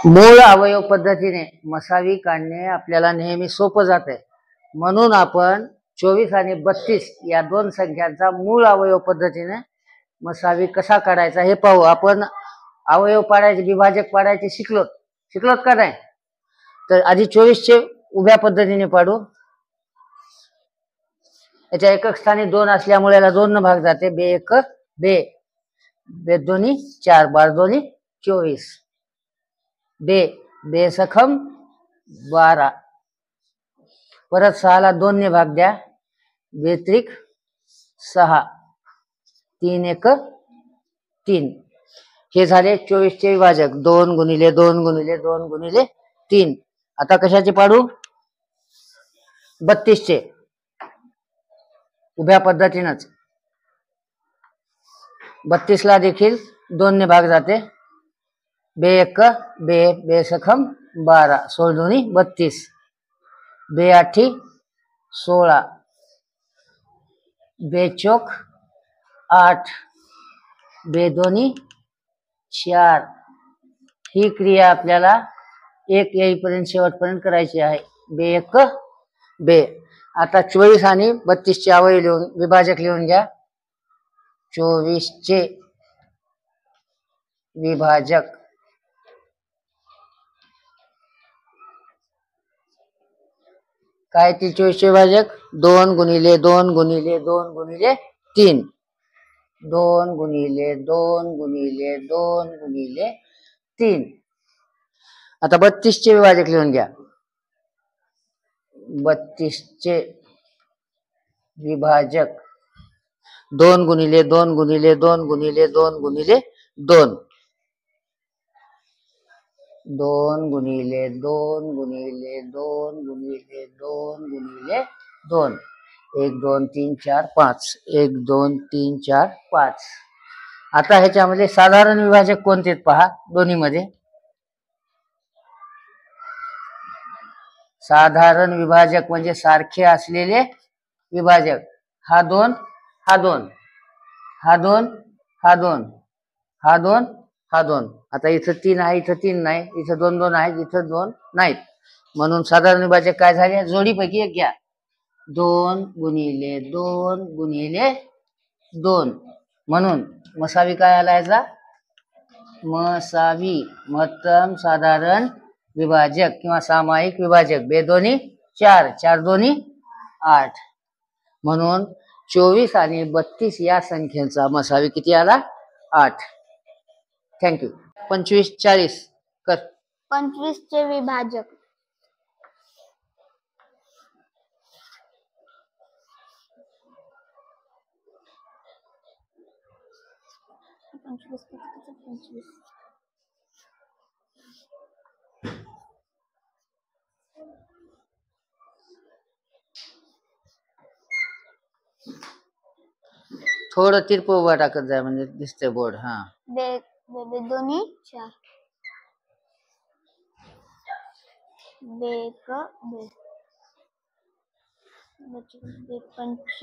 मूळ अवयव पद्धतीने मसावी काढणे आपल्याला नेहमी सोपं जाते, म्हणून आपण 24 आणि 32 या दोन संख्यांचा मूळ अवयव पद्धतीने मसावी कसा काढायचा हे पाहू. आपण अवयव पाडायचे, विभाजक पाडायचे शिकलोत का नाही? तर आधी 24 चे उभ्या पद्धतीने पाडू. याच्या एकक स्थानी 2 असल्यामुळे याला 2 न भाग जाते. बे एक बे, बे दोन्ही 4, बार दोन्ही 24. बे बे सखम 12. परत 6 ला 2 ने भाग द्या. बेत्रिक 6, 3 एक 3. हे झाले 24 चे विभाजक. 2 गुणिले 2 गुणिले 2 गुणिले 3. आता कशाचे पाडू? 32 चे उभ्या पद्धतीनच. 32 ला देखील 2 ने भाग जाते. बे एक बे, बे सखम 12, 16 दोन्ही 32. बे आठी 16, बे चौक 8, बे दोन्ही 4. ही क्रिया आपल्याला 1 येईपर्यंत शेवटपर्यंत करायची आहे. बे एक बे. आता 24 आणि 32 चे अवयव लिहून विभाजक लिहून घ्या. 24 चे विभाजक काय? ती 24 चे विभाजक 2 गुणिले 2 गुणिले 2 गुणिले 3. 2 गुणिले 2 गुणिले 2 गुणिले 3. आता 32 चे विभाजक लिहून घ्या. 32 चे विभाजक 2 गुणिले 2 गुणिले 2 गुणिले 2 गुणिले 2. 2 गुणिले 2 गुणिले 2 गुणिले 2 गुणिले 2. 1 2 3 4 5. 1 2 3 4 5. आता ह्याच्यामध्ये साधारण विभाजक कोणते पहा. दोन्ही मध्ये साधारण विभाजक म्हणजे सारखे असलेले विभाजक. हा 2 हा 2 हा 2 हा 2 हा 2 हा 2. आता इथं 3 आहे, इथं 3 नाही, इथं 2 2 आहेत, इथं 2 नाहीत, म्हणून साधारण विभाजक काय झाले? जोडीपैकी एक घ्या. 2 गुणिले 2 गुणिले 2. म्हणून मसावी काय आला याचा? मसावी महत्तम साधारण विभाजक किंवा सामायिक विभाजक. बे दोन्ही 4, 4 दोन्ही 8. म्हणून 24 आणि 32 या संख्येचा मसावी किती आला? 8. थँक्यू. 25 40 कर. 25 चे विभाजक 25 थोडं तिरप उभा टाकत जाय म्हणजे दिसते बोर्ड. हा बे बे दोन्ही 4. बे एक बे, बे 25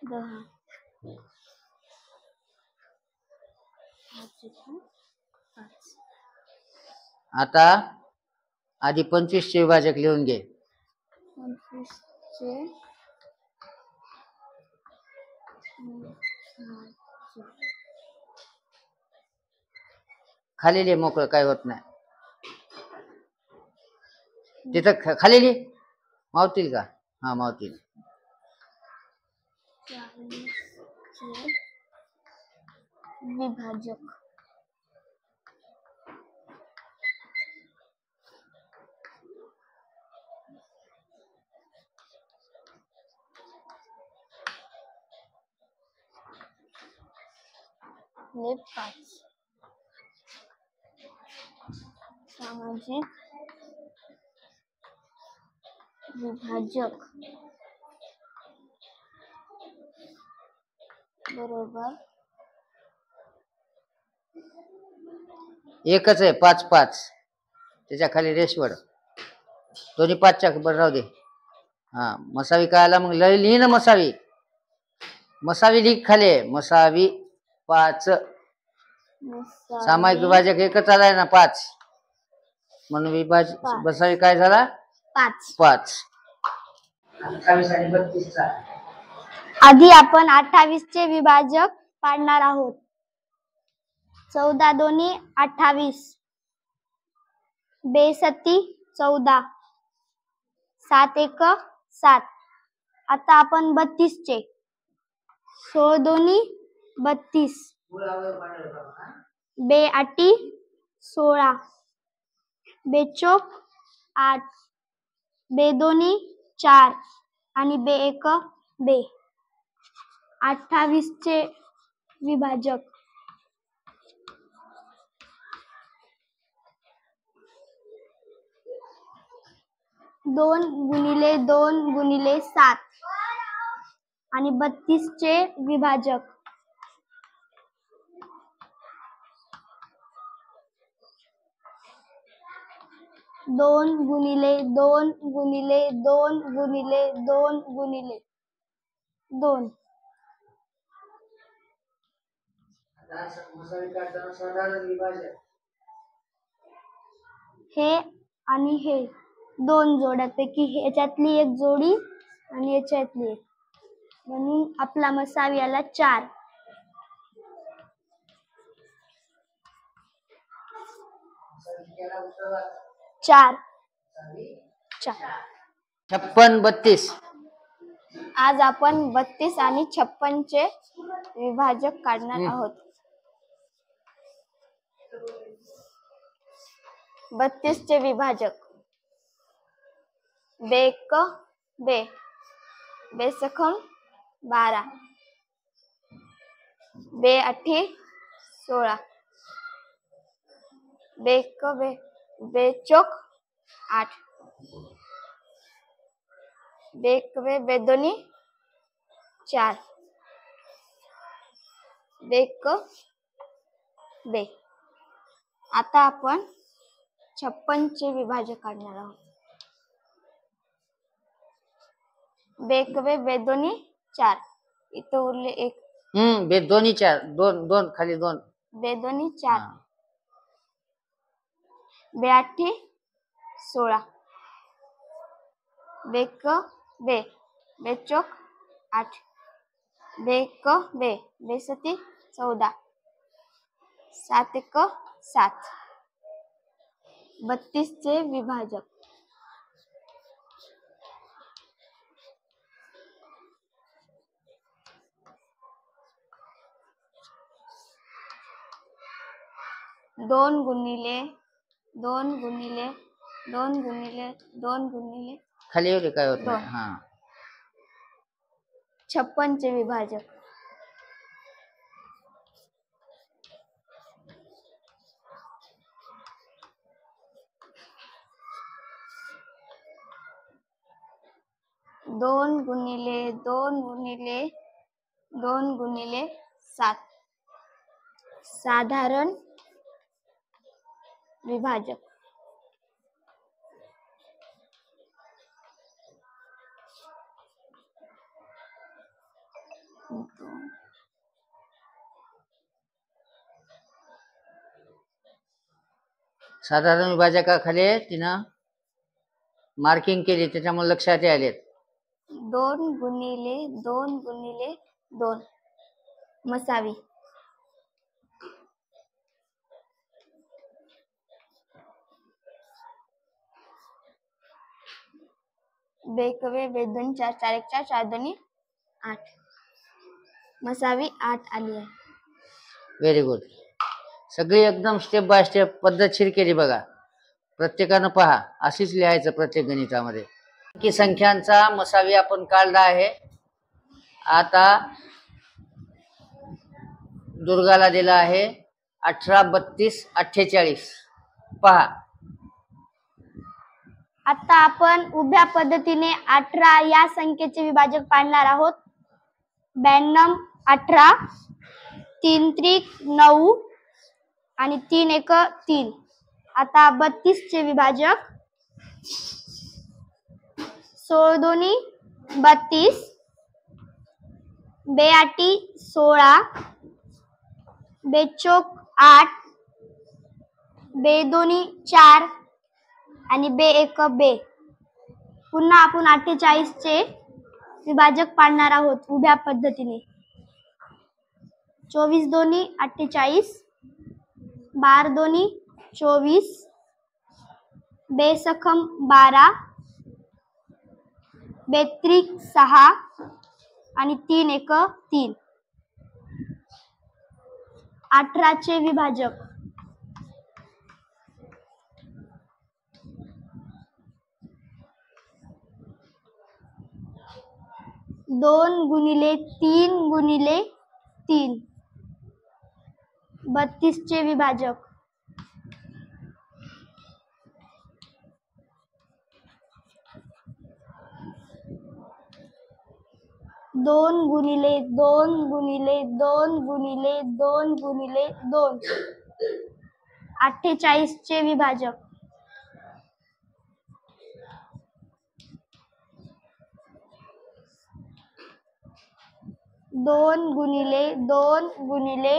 10. आता आधी 25 चे विभाजक लिहून घे. 25 चे खाली लिह, मोकळं काय होत नाही. तिथं खाली लिह, मावतील का? हा मावतील. 40 चे विभाजक 5. सामाजिक विभाजक बरोबर एकच आहे. 5 5 त्याच्या खाली रेषवड दोन्ही 5 च्या बर राहू दे. हा मसावी काय आला मग? लिही ना मसावी. मसावी लिख खाली. मसावी 5. सामायिक विभाजक एकच आलाय ना 5. म्हणून पाच. बसावी काय झाला 5. 5. 28 आणि 32 चा आधी आपण 28 चे विभाजक पाडणार आहोत. 14 दोन्ही 28, 2 14, 7 1 7. आता आपण 32 चे 16 दोन्ही 32, 2 8 16, 2 चोक 8, 2 दोन्ही 4 आणि 2 1 2. 28 चे विभाजक 2 गुणिले 2 गुणिले 7 आणि 32 चे विभाजक 2 गुणिले 2 गुणिले 2 गुणिले 2 गुणिले 2. हे आणि हे 2 जोड्यापैकी ह्याच्यातली एक जोडी आणि याच्यातली एक, म्हणून आपला मसावी आला 4. चार 56 32. आज आपण 32 आणि 56 चे विभाजक काढणार आहोत. 32 चे विभाजक 2 1 2, 2 सखम 12, 2 8 16, 2 1 2, 2 चोक 8, 2 1 2, 2 दोन्ही 4, 2 1 2. आता आपण 56 चे विभाजक काढणार आहोत. 2 1 2, 2 दोन्ही 4, इथं उरले 1. 2 दोन्ही 4, 2 2 खाली 2, 2 दोन्ही 4, 2 8 16, 2 1 2, 2 चोक 8, 2 1 2, 2 7 14, 7 1 7. 32 चे विभाजक 2 गुणिले 2 गुणिले 2 गुणिले 2 गुणिले खाली येऊ दे काय होत नाही. 2. हा 56 चे विभाजक 2 गुणिले 2 गुणिले 2 गुणिले 7. साधारण विभाजक 2. साधारण विभाजकाखाली तिनं मार्किंग केली त्याच्यामुळे लक्षात आलेत. 2 गुणिले 2 गुणिले 2 मसावी 2 1 2, 2 4 4 1 4, 4 2 8 मसावी 8 आली आहे. Very good. सगळी एकदम स्टेप बाय स्टेप पद्धतशीर केली बघा. प्रत्येकानं पहा, अशीच लिहायचं प्रत्येक गणितामध्ये. की संख्यांचा मसावी आपण काढला आहे. आता दुर्गाला दिला आहे 18 32 48. पहा आता आपण उभ्या पद्धतीने 18 या संख्येचे विभाजक पाडणार आहोत. 92 18, 3 त्रिक 9 आणि 3 1 3. आता 32 चे विभाजक 16 दोन्ही 32, 2 8 16, 2 चोक 8, 2 दोन्ही 4 आणि बे एक बे. पुन्हा आपण 48 चे विभाजक पाडणार आहोत उभ्या पद्धतीने. 24 दोन्ही 48, 12 दोन्ही 24, बेसखम 12, बेत्रिक 6 आणि 3 एक 3. 18 चे विभाजक. 2 गुणिले 3 गुणिले 3. 32 चे विभाजक. 2 गुणिले 2 गुणिले 2 गुणिले 2 गुणिले 2. 48 चे विभाजक. 2 गुणिले 2 गुणिले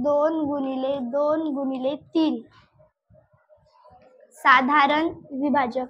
2 गुणिले 2 गुणिले 3. साधारण विभाजक.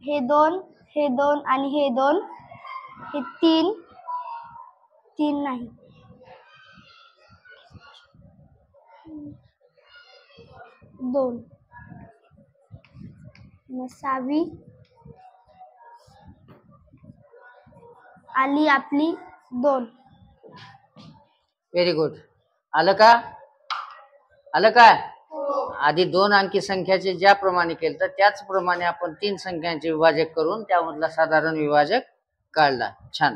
हे 2 आणि हे 2, हे 3 नाही. 2. 6वी आली आपली 2. Very good. आलं का? आलं काय? आधी 2 अंकी संख्याचे ज्याप्रमाणे केलं तर त्याचप्रमाणे आपण 3 संख्यांचे विभाजक करून त्यामधला साधारण विभाजक काढला. छान.